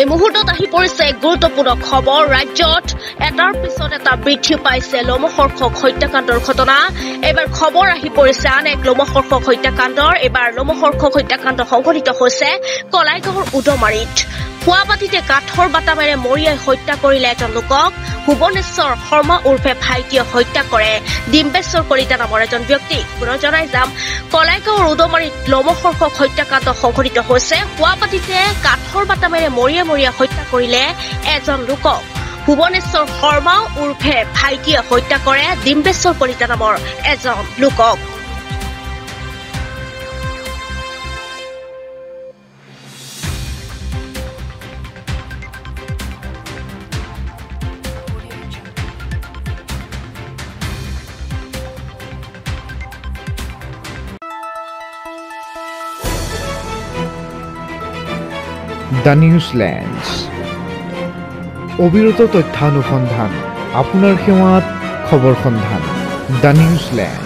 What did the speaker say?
এই মুহূৰ্তত আহি পৰিছে গুৰুত্বপূৰ্ণ খবৰ ৰাজ্যত এটাৰ পিছত এটা বৃদ্ধি পাইছে লোমহৰ্ষক হত্যাকাণ্ডৰ ঘটনা এবাৰ খবৰ আহি পৰিছে আন এক লোমহৰ্ষক হত্যাকাণ্ডৰ এবাৰ লোমহৰ্ষক হত্যাকাণ্ড সংঘটিত হৈছে কলাইগাঁৱৰ উদমাৰীত পুৱাপাতিতে কাঠৰ বাটামেৰে মৰিয়াই হত্যা কৰিলে এজন লোকক ভুৱনেশ্বৰ শৰ্মা উৰ্ফে ভাইটিয়ে হত্যা কৰে ডিম্বেশ্বৰ কলিতা নামৰ এজন ব্যক্তি পুনৰ জনাই যাম কলাইগাঁৱৰ উদমাৰীত লোমহৰ্ষক হত্যাকাণ্ড সংঘটিত হৈছে পুৱাপাতিতে কাঠৰ বাটামেৰে মৰিয়াই হত্যা কৰিলে এজন লোকক ভুৱনেশ্বৰ শৰ্মা উৰ্ফে ভাইটিয়ে হত্যা কৰে ডিম্বেশ্বৰ কলিতা নামৰ এজন লোকক দ্য নিউজলেণ্ডছ অবিৰত তথ্যানুসন্ধান আপোনাৰ সেৱাত খবৰ সন্ধান দ্য নিউজলেণ্ড